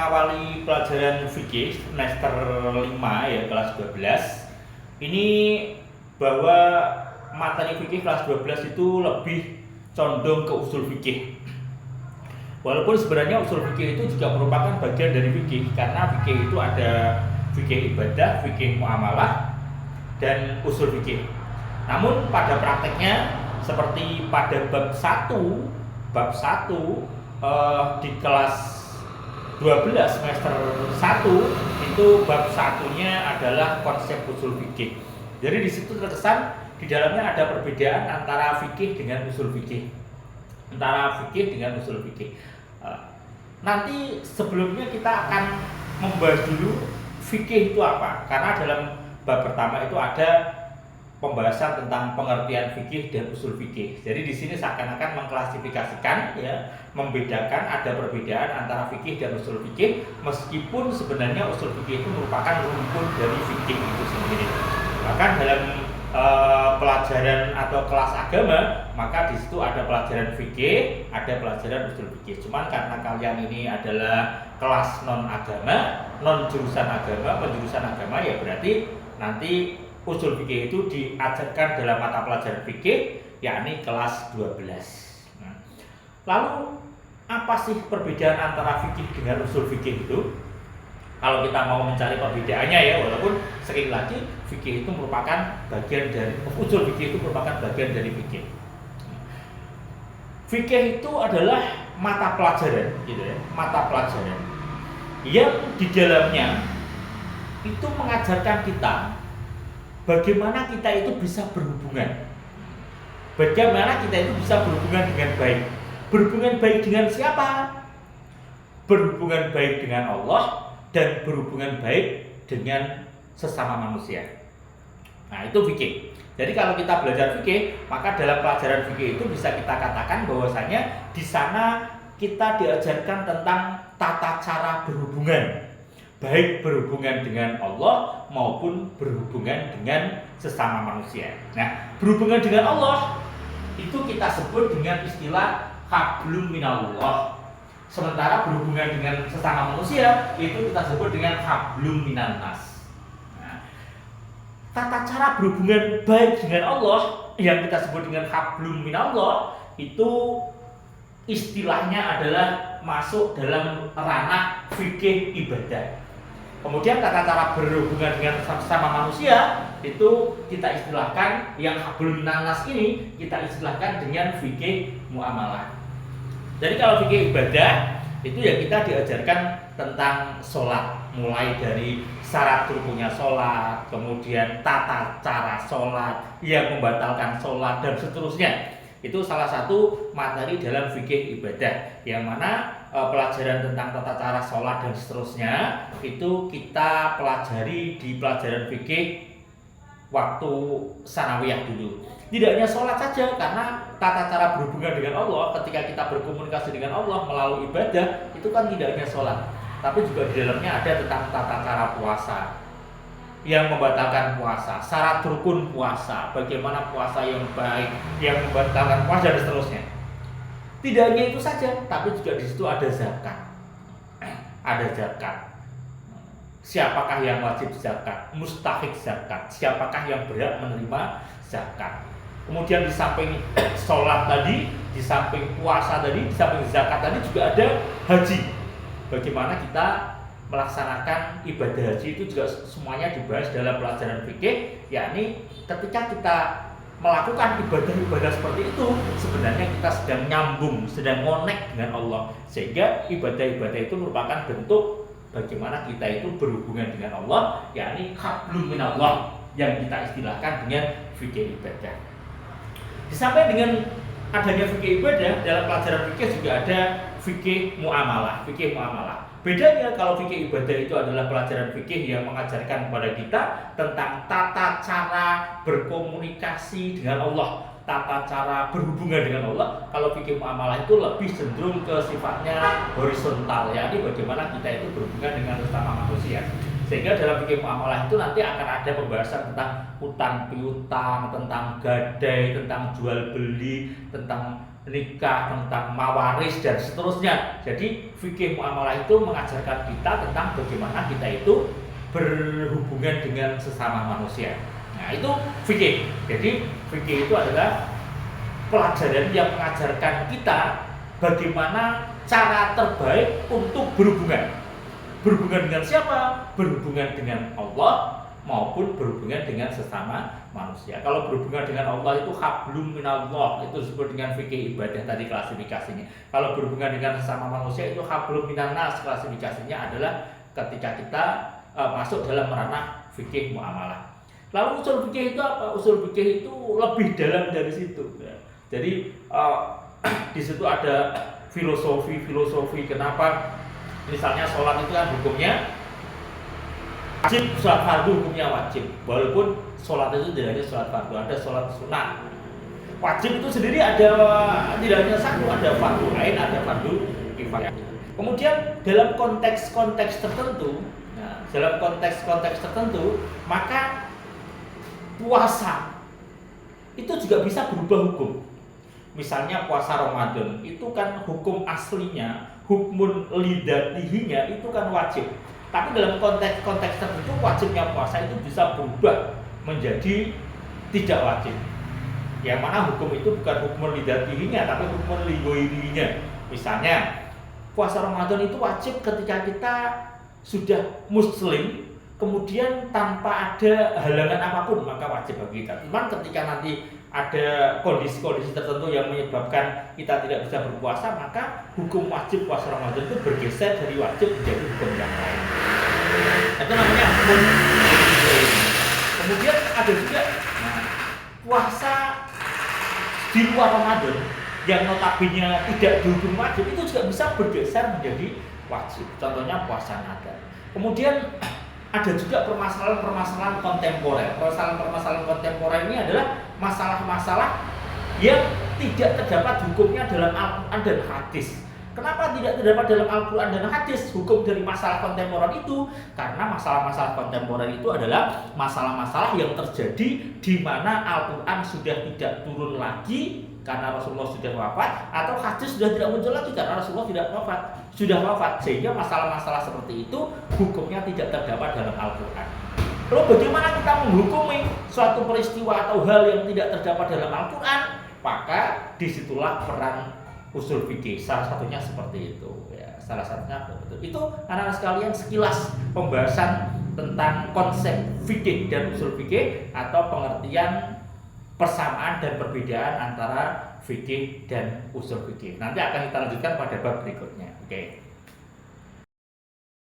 mengawali pelajaran fikih semester 5 ya, kelas 12. Ini bahwa materi fikih kelas 12 itu lebih condong ke usul fikih. Walaupun sebenarnya usul fikih itu juga merupakan bagian dari fikih, karena fikih itu ada fikih ibadah, fikih muamalah, dan usul fikih. Namun pada prakteknya seperti pada bab 1 di kelas 12 semester 1 itu bab satunya adalah konsep usul fikih. Jadi di situ terkesan di dalamnya ada perbedaan antara fikih dengan usul fikih. Nanti sebelumnya kita akan membahas dulu fikih itu apa, karena dalam bab pertama itu ada pembahasan tentang pengertian fikih dan usul fikih. Jadi di sini seakan-akan mengklasifikasikan, ya, membedakan, ada perbedaan antara fikih dan usul fikih, meskipun sebenarnya usul fikih itu merupakan rumpun dari fikih itu sendiri. Bahkan dalam pelajaran atau kelas agama, maka di situ ada pelajaran fikih, ada pelajaran usul fikih. Cuman karena kalian ini adalah kelas non agama, non jurusan agama, penjurusan agama, ya berarti nanti usul fikih itu diajarkan dalam mata pelajaran fikih, yakni kelas 12. Lalu apa sih perbedaan antara fikih dengan usul fikih itu? Kalau kita mau mencari perbedaannya, ya, walaupun sekali lagi fikih itu merupakan bagian dari usul fikih, itu merupakan bagian dari fikih. Fikih itu adalah mata pelajaran, gitu ya, mata pelajaran yang di dalamnya itu mengajarkan kita bagaimana kita itu bisa berhubungan. Bagaimana kita itu bisa berhubungan dengan baik. Berhubungan baik dengan siapa? Berhubungan baik dengan Allah dan berhubungan baik dengan sesama manusia. Nah, itu fikih. Jadi kalau kita belajar fikih, maka dalam pelajaran fikih itu bisa kita katakan bahwasanya di sana kita diajarkan tentang tata cara berhubungan, baik berhubungan dengan Allah maupun berhubungan dengan sesama manusia. Nah, berhubungan dengan Allah itu kita sebut dengan istilah hablum minallah. Sementara berhubungan dengan sesama manusia itu kita sebut dengan hablum minannas. Nah, tata cara berhubungan baik dengan Allah yang kita sebut dengan hablum minallah itu istilahnya adalah masuk dalam ranah fikih ibadah. Kemudian tata cara berhubungan dengan sesama manusia itu kita istilahkan, yang hablum minannas ini kita istilahkan dengan fikih muamalah. Jadi kalau fikih ibadah itu ya kita diajarkan tentang sholat, mulai dari syarat rukunnya sholat, kemudian tata cara sholat, yang membatalkan sholat, dan seterusnya. Itu salah satu materi dalam fikih ibadah, yang mana pelajaran tentang tata cara sholat dan seterusnya itu kita pelajari di pelajaran fikih waktu sanawiyah dulu. Tidak hanya sholat saja, karena tata cara berhubungan dengan Allah, ketika kita berkomunikasi dengan Allah melalui ibadah, itu kan tidak hanya sholat, tapi juga di dalamnya ada tentang tata cara puasa, yang membatalkan puasa, syarat rukun puasa, bagaimana puasa yang baik, yang membatalkan puasa, dan seterusnya. Tidak hanya itu saja, tapi juga di situ ada zakat. Ada zakat. Siapakah yang wajib zakat? Mustahik zakat. Siapakah yang berhak menerima zakat? Kemudian di samping sholat tadi, di samping puasa tadi, di samping zakat tadi juga ada haji. Bagaimana kita melaksanakan ibadah haji itu juga semuanya dibahas dalam pelajaran fikih, yakni ketika kita melakukan ibadah-ibadah seperti itu, sebenarnya kita sedang nyambung, sedang connect dengan Allah, sehingga ibadah-ibadah itu merupakan bentuk bagaimana kita itu berhubungan dengan Allah, yakni hablum minallah, yang kita istilahkan dengan fikih ibadah. Disampaikan dengan adanya fikih ibadah, dalam pelajaran fikih juga ada fikih muamalah. Bedanya kalau fikih ibadah itu adalah pelajaran fikih yang mengajarkan kepada kita tentang tata cara berkomunikasi dengan Allah, tata cara berhubungan dengan Allah. Kalau fikih muamalah itu lebih cenderung ke sifatnya horizontal, yakni bagaimana kita itu berhubungan dengan sesama manusia. Sehingga dalam fikih muamalah itu nanti akan ada pembahasan tentang utang piutang, tentang gadai, tentang jual beli, tentang nikah, tentang mawaris dan seterusnya. Jadi fikih muamalah itu mengajarkan kita tentang bagaimana kita itu berhubungan dengan sesama manusia. Nah, itu fikih. Jadi fikih itu adalah pelajaran yang mengajarkan kita bagaimana cara terbaik untuk berhubungan. Berhubungan dengan siapa? Berhubungan dengan Allah maupun berhubungan dengan sesama manusia. Kalau berhubungan dengan Allah itu hablum minallah, itu disebut dengan fikih ibadah tadi klasifikasinya. Kalau berhubungan dengan sesama manusia itu hablum minannas, klasifikasinya adalah ketika kita masuk dalam ranah fikih muamalah. Lalu usul fikih itu apa? Usul fikih itu lebih dalam dari situ. Ya. Jadi di situ ada filosofi kenapa misalnya sholat itu kan hukumnya wajib, sholat fardu hukumnya wajib. Walaupun sholat itu tidak hanya sholat fardu, ada sholat sunnah. Wajib itu sendiri ada tidak hanya satu, ada fardu ain, ada fardu kifayah. Kemudian dalam konteks-konteks tertentu, dalam konteks-konteks tertentu, maka puasa itu juga bisa berubah hukum. Misalnya puasa Ramadan itu kan hukum aslinya, hukmun lidatihinya itu kan wajib. Tapi dalam konteks tertentu wajibnya puasa itu bisa berubah menjadi tidak wajib. Yang mana hukum itu bukan hukmun lidatihinya tapi hukmun lighairihinya. Misalnya puasa Ramadan itu wajib ketika kita sudah muslim, kemudian tanpa ada halangan apapun maka wajib bagi kita. Cuman ketika nanti ada kondisi-kondisi tertentu yang menyebabkan kita tidak bisa berpuasa, maka hukum wajib puasa Ramadan itu bergeser dari wajib menjadi hukum yang lain. Itu namanya hukum. Kemudian ada juga puasa di luar Ramadan yang notabene tidak dihukum wajib itu juga bisa bergeser menjadi wajib. Contohnya puasa Nadar. Kemudian ada juga permasalahan-permasalahan kontemporer. Permasalahan-permasalahan kontemporer ini adalah masalah-masalah yang tidak terdapat hukumnya dalam Al-Quran dan hadis. Kenapa tidak terdapat dalam Al-Quran dan hadis hukum dari masalah kontemporer itu? Karena masalah-masalah kontemporer itu adalah masalah-masalah yang terjadi di mana Al-Quran sudah tidak turun lagi karena Rasulullah sudah wafat, atau hadis sudah tidak muncul lagi karena Rasulullah sudah wafat, sehingga masalah-masalah seperti itu hukumnya tidak terdapat dalam Al-Quran. Lalu bagaimana kita menghukumi suatu peristiwa atau hal yang tidak terdapat dalam Al-Quran? Maka disitulah peran usul fikih, salah satunya seperti itu. Ya, salah satunya seperti itu. Anak-anak sekalian, sekilas pembahasan tentang konsep fikih dan usul fikih atau pengertian persamaan dan perbedaan antara fikih dan usul fikih. Nanti akan kita lanjutkan pada bab berikutnya. Oke.